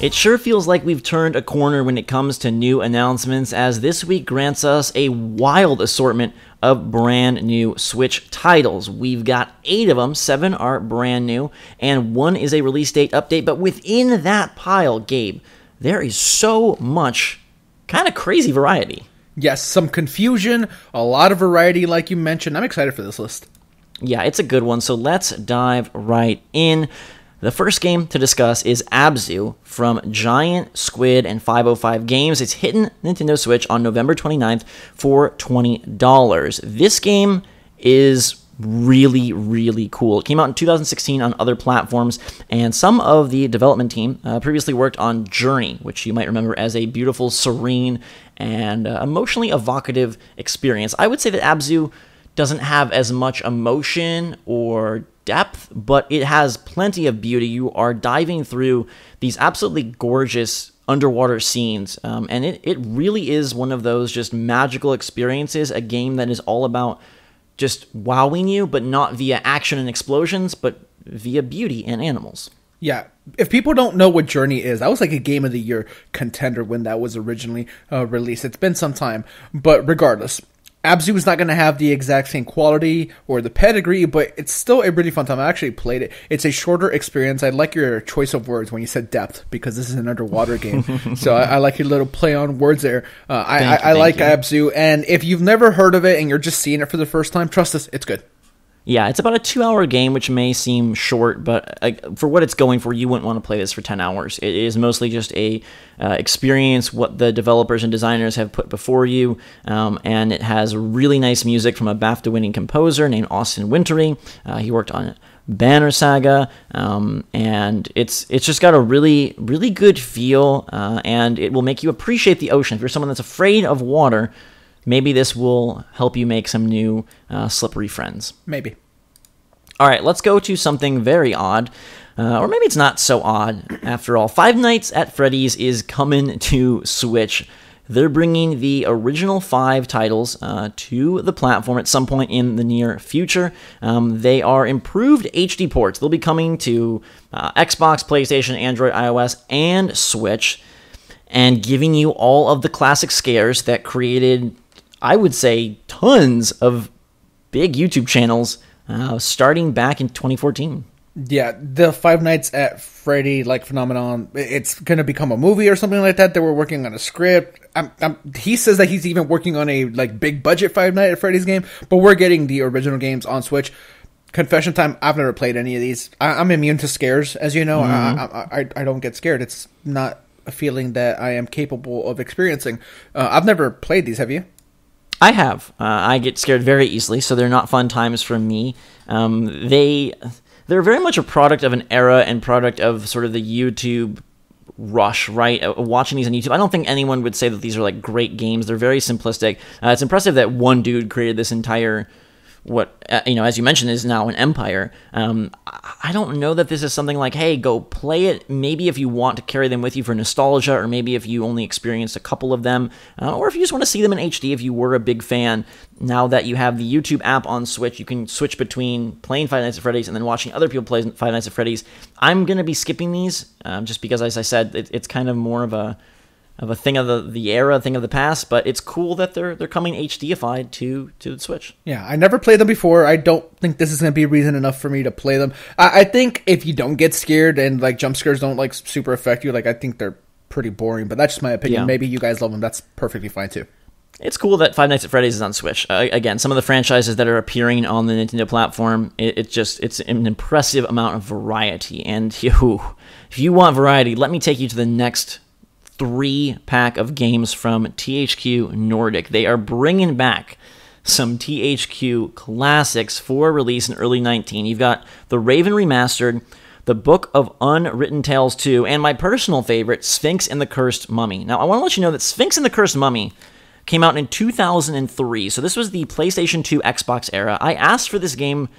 It sure feels like we've turned a corner when it comes to new announcements, as this week grants us a wild assortment of brand new Switch titles. We've got 8 of them, 7 are brand new, and 1 is a release date update. But within that pile, Gabe, there is so much kind of crazy variety. Yes, some confusion, a lot of variety like you mentioned. I'm excited for this list. Yeah, it's a good one, so let's dive right in. The first game to discuss is Abzu from Giant Squid and 505 Games. It's hitting Nintendo Switch on November 29th for $20. This game is really, really cool. It came out in 2016 on other platforms, and some of the development team previously worked on Journey, which you might remember as a beautiful, serene, and emotionally evocative experience. I would say that Abzu doesn't have as much emotion or depth, but it has plenty of beauty. You are diving through these absolutely gorgeous underwater scenes, and it really is one of those just magical experiences, a game that is all about just wowing you, but not via action and explosions, but via beauty and animals. Yeah, if people don't know what Journey is, that was like a Game of the Year contender when that was originally released. It's been some time, but regardless, Abzu is not going to have the exact same quality or the pedigree, but it's still a really fun time. I actually played it. It's a shorter experience. I like your choice of words when you said depth, because this is an underwater game. So I like your little play on words there. I like Abzu, and if you've never heard of it and you're just seeing it for the first time, trust us, it's good. Yeah, it's about a 2-hour game, which may seem short, but for what it's going for, you wouldn't want to play this for 10 hours. It is mostly just a experience what the developers and designers have put before you, and it has really nice music from a BAFTA-winning composer named Austin Wintory. He worked on Banner Saga, and it's just got a really, really good feel, and it will make you appreciate the ocean. If you're someone that's afraid of water, maybe this will help you make some new slippery friends. Maybe. All right, let's go to something very odd. Or maybe it's not so odd, after all. Five Nights at Freddy's is coming to Switch. They're bringing the original 5 titles to the platform at some point in the near future. They are improved HD ports. They'll be coming to Xbox, PlayStation, Android, iOS, and Switch, and giving you all of the classic scares that created, I would say, tons of big YouTube channels starting back in 2014. Yeah, the Five Nights at Freddy phenomenon, it's going to become a movie or something like that. They were working on a script. He says that he's even working on a big budget Five Nights at Freddy's game, but we're getting the original games on Switch. Confession time, I've never played any of these. I'm immune to scares, as you know. Mm-hmm. I don't get scared. It's not a feeling that I am capable of experiencing. I've never played these, have you? I have. I get scared very easily, so they're not fun times for me. They're very much a product of an era and product of sort of the YouTube rush, right? Watching these on YouTube, I don't think anyone would say that these are great games. They're very simplistic. It's impressive that one dude created this entire, as you mentioned, is now an empire. I don't know that this is something like, hey, go play it. Maybe if you want to carry them with you for nostalgia, or maybe if you only experienced a couple of them, or if you just want to see them in HD, if you were a big fan. Now that you have the YouTube app on Switch, you can switch between playing Five Nights at Freddy's and then watching other people play Five Nights at Freddy's. I'm going to be skipping these just because, as I said, it's kind of more of a thing of the era, thing of the past, but it's cool that they're coming HDified to the Switch. Yeah, I never played them before. I don't think this is going to be reason enough for me to play them. I think if you don't get scared and jump scares don't super affect you, I think they're pretty boring, but that's just my opinion. Yeah. Maybe you guys love them. That's perfectly fine too. It's cool that Five Nights at Freddy's is on Switch. Again, some of the franchises that are appearing on the Nintendo platform, it's an impressive amount of variety. And if you want variety, let me take you to the next 3-pack of games from THQ Nordic. They are bringing back some THQ classics for release in early 2019. You've got the Raven Remastered, the Book of Unwritten Tales 2, and my personal favorite, Sphinx and the Cursed Mummy. Now, I want to let you know that Sphinx and the Cursed Mummy came out in 2003, so this was the PlayStation 2 Xbox era. I asked for this game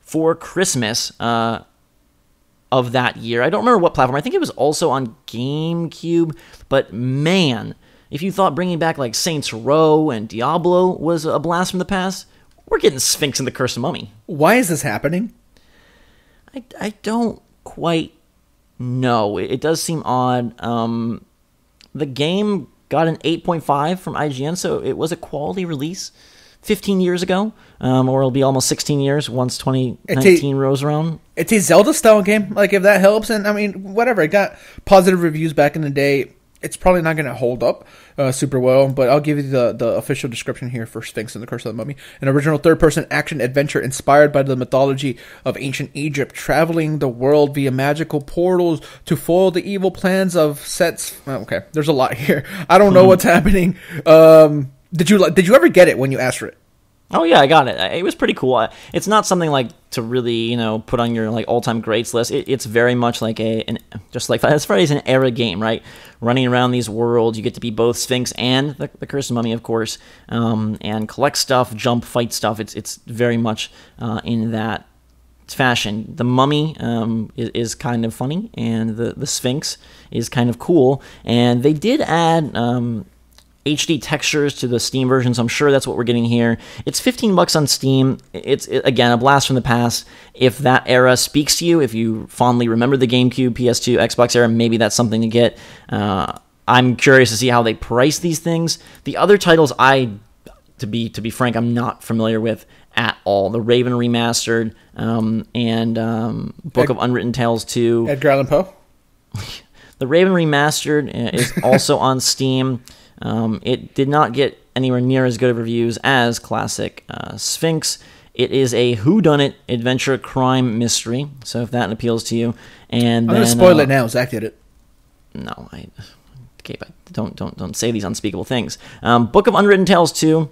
for Christmas of that year. I don't remember what platform. I think it was also on GameCube, but man, if you thought bringing back Saints Row and Diablo was a blast from the past, we're getting Sphinx and the Cursed Mummy. Why is this happening? I don't quite No, it does seem odd. The game got an 8.5 from IGN, so it was a quality release 15 years ago, or it'll be almost 16 years once 2019 rolls around. It's a Zelda-style game, like, if that helps. And, I mean, whatever. It got positive reviews back in the day. It's probably not going to hold up super well, but I'll give you the official description here for Sphinx and the Curse of the Mummy. An original third-person action-adventure inspired by the mythology of ancient Egypt, traveling the world via magical portals to foil the evil plans of sets. Okay, there's a lot here. I don't know what's happening. Did you ever get it when you asked for it? Oh yeah, I got it. It was pretty cool. It's not something like to really, put on your like all-time greats list. It's very much like just like Freddy's an era game, right? Running around these worlds, you get to be both Sphinx and the Cursed Mummy, of course, and collect stuff, jump, fight stuff. It's very much in that fashion. The Mummy is kind of funny, and the Sphinx is kind of cool. And they did add HD textures to the Steam version, so I'm sure that's what we're getting here. It's $15 on Steam. It's again, a blast from the past. If that era speaks to you, if you fondly remember the GameCube, PS2, Xbox era, maybe that's something to get. I'm curious to see how they price these things. The other titles, to be frank, I'm not familiar with at all. The Raven Remastered and Book of Unwritten Tales 2. Edgar Allan Poe? The Raven Remastered is also on Steam. It did not get anywhere near as good of reviews as classic Sphinx. It is a whodunit adventure crime mystery, so if that appeals to you. And I'm going to spoil it now. Zach did it. No, don't say these unspeakable things. Book of Unwritten Tales 2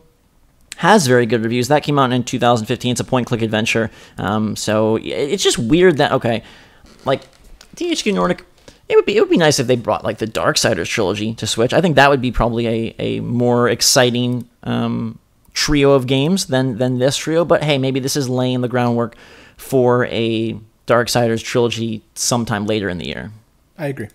has very good reviews. That came out in 2015. It's a point-click adventure. So it's just weird that, okay, like THQ Nordic, it would be nice if they brought like the Darksiders trilogy to Switch. I think that would be probably a more exciting trio of games than this trio. But hey, maybe this is laying the groundwork for a Darksiders trilogy sometime later in the year. I agree.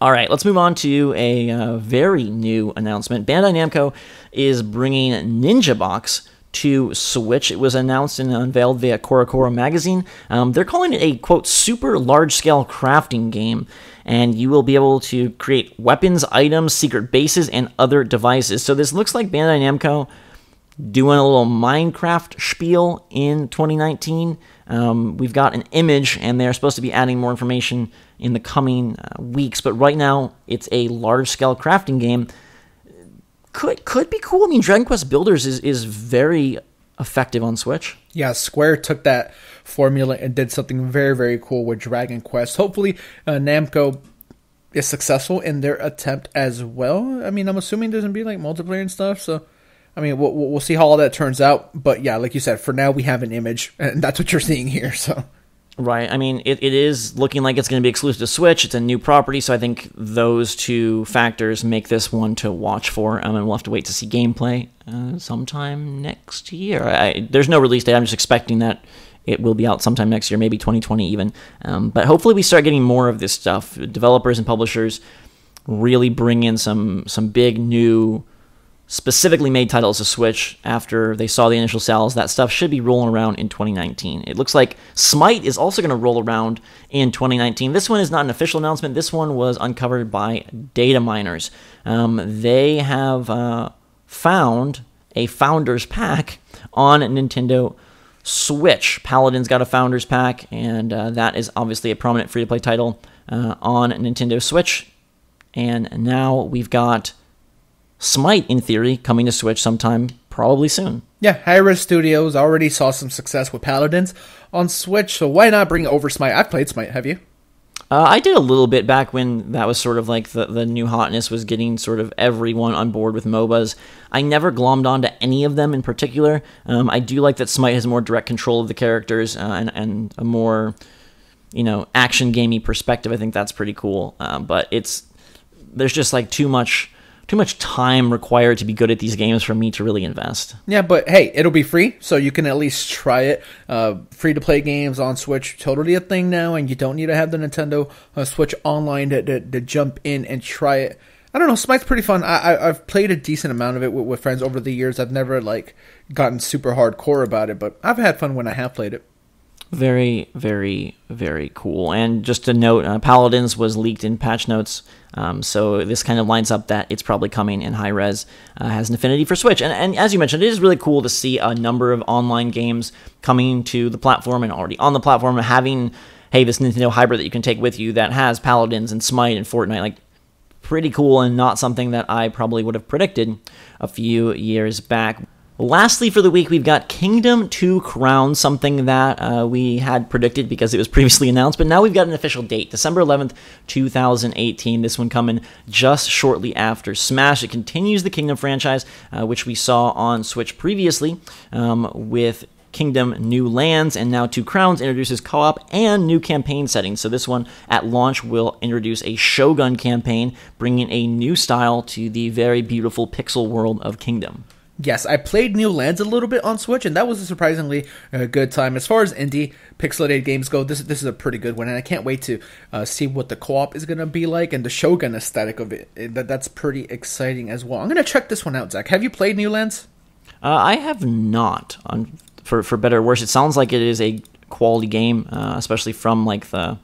All right, let's move on to a very new announcement. Bandai Namco is bringing Ninja Box to Switch. It was announced and unveiled via CoroCoro magazine. They're calling it a, quote, super large-scale crafting game, and you will be able to create weapons, items, secret bases, and other devices. So this looks like Bandai Namco doing a little Minecraft spiel in 2019. We've got an image, and they're supposed to be adding more information in the coming weeks, but right now it's a large-scale crafting game. Could be cool. I mean, Dragon Quest Builders is very effective on Switch. Yeah, Square took that formula and did something very, very cool with Dragon Quest. Hopefully, Namco is successful in their attempt as well. I mean, I'm assuming there's going to be like multiplayer and stuff, so I mean, we'll see how all that turns out. But yeah, like you said, for now we have an image, and that's what you're seeing here. So. Right. I mean, it is looking like it's going to be exclusive to Switch. It's a new property, so I think those two factors make this one to watch for. And we'll have to wait to see gameplay sometime next year. There's no release date. I'm just expecting that it will be out sometime next year, maybe 2020 even. But hopefully we start getting more of this stuff. Developers and publishers really bring in some big new specifically made titles to Switch after they saw the initial sales. That stuff should be rolling around in 2019. It looks like SMITE is also going to roll around in 2019. This one is not an official announcement. This one was uncovered by data miners. They have found a Founders Pack on Nintendo Switch. Paladin's got a Founders Pack, and that is obviously a prominent free-to-play title on Nintendo Switch. And now we've got SMITE, in theory, coming to Switch sometime probably soon. Yeah, Hi-Res Studios already saw some success with Paladins on Switch, so why not bring over SMITE? I've played SMITE, have you? I did a little bit back when that was sort of like the new hotness was getting sort of everyone on board with MOBAs. I never glommed onto any of them in particular. I do like that SMITE has more direct control of the characters and a more, action gamey perspective. I think that's pretty cool. But there's just like too much time required to be good at these games for me to really invest. Yeah, but hey, it'll be free, so you can at least try it. Free-to-play games on Switch, totally a thing now, and you don't need to have the Nintendo Switch Online to jump in and try it. I don't know, Smite's pretty fun. I've played a decent amount of it with friends over the years. I've never, gotten super hardcore about it, but I've had fun when I have played it. Very, very, very cool. And just to note, Paladins was leaked in patch notes, so this kind of lines up that it's probably coming in high res, has an affinity for Switch. And as you mentioned, it is really cool to see a number of online games coming to the platform and already on the platform, and having, hey, this Nintendo hybrid that you can take with you that has Paladins and Smite and Fortnite, like, pretty cool, and not something that I probably would have predicted a few years back. Lastly for the week, we've got Kingdom 2 Crowns, something that we had predicted because it was previously announced, but now we've got an official date, December 11th, 2018. This one coming just shortly after Smash. It continues the Kingdom franchise, which we saw on Switch previously with Kingdom New Lands, and now 2 Crowns introduces co-op and new campaign settings. So this one at launch will introduce a Shogun campaign, bringing a new style to the very beautiful pixel world of Kingdom. Yes, I played New Lands a little bit on Switch, and that was a surprisingly good time. As far as indie pixelated games go, this is a pretty good one, and I can't wait to see what the co-op is going to be like, and the Shogun aesthetic of it. That's pretty exciting as well. I'm going to check this one out, Zach. Have you played New Lands? I have not. For better or worse, it sounds like it is a quality game, especially from like the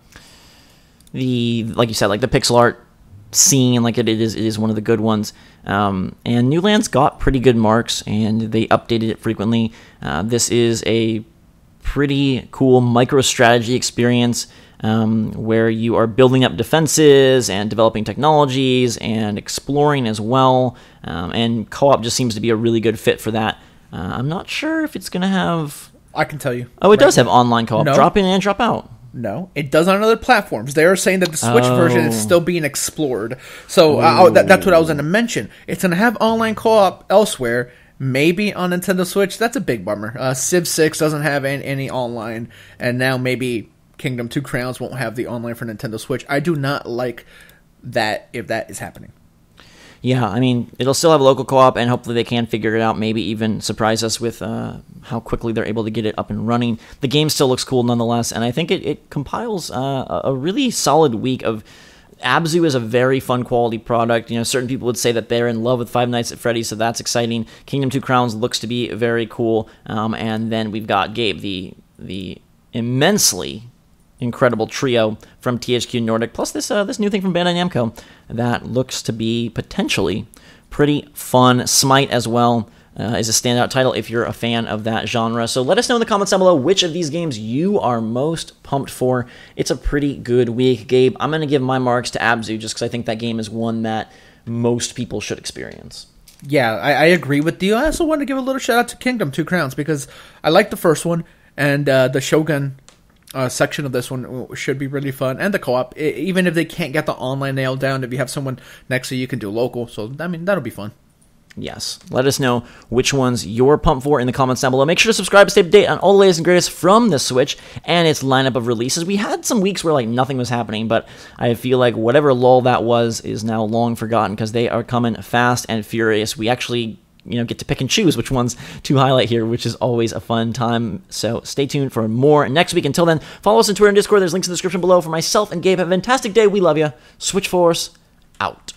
like you said, like the pixel art scene. Like it is one of the good ones. And New Lands got pretty good marks, and they updated it frequently. This is a pretty cool micro-strategy experience where you are building up defenses and developing technologies and exploring as well. And co-op just seems to be a really good fit for that. I'm not sure if it's going to have... I can tell you. Oh, it does have online co-op. No. Drop in and drop out. No, it does on other platforms. They are saying that the Switch version is still being explored. So that's what I was going to mention. It's going to have online co-op elsewhere, maybe on Nintendo Switch. That's a big bummer. Civ 6 doesn't have any online, and now maybe Kingdom 2 Crowns won't have the online for Nintendo Switch. I do not like that if that is happening. Yeah, I mean, it'll still have a local co-op, and hopefully they can figure it out, maybe even surprise us with how quickly they're able to get it up and running. The game still looks cool nonetheless, and I think it compiles a really solid week of... Abzu is a very fun quality product. You know, certain people would say that they're in love with Five Nights at Freddy's, so that's exciting. Kingdom 2 Crowns looks to be very cool, and then we've got Gabe, the immensely incredible trio from THQ Nordic, plus this new thing from Bandai Namco that looks to be potentially pretty fun. Smite as well is a standout title if you're a fan of that genre. So let us know in the comments down below which of these games you are most pumped for. It's a pretty good week. Gabe, I'm going to give my marks to Abzu just because I think that game is one that most people should experience. Yeah, I agree with you. I also want to give a little shout out to Kingdom 2 Crowns because I like the first one, and the Shogun section of this one should be really fun, and the co-op, even if they can't get the online nailed down, if you have someone next to you, you can do local, so I mean, that'll be fun. Yes, let us know which ones you're pumped for in the comments down below. Make sure to subscribe to stay up to date on all the latest and greatest from the Switch and its lineup of releases. We had some weeks where like nothing was happening, but I feel like whatever lull that was is now long forgotten because they are coming fast and furious. We actually get to pick and choose which ones to highlight here, which is always a fun time. So stay tuned for more next week. Until then, follow us on Twitter and Discord. There's links in the description below. For myself and Gabe, have a fantastic day. We love you. Switch Force, out.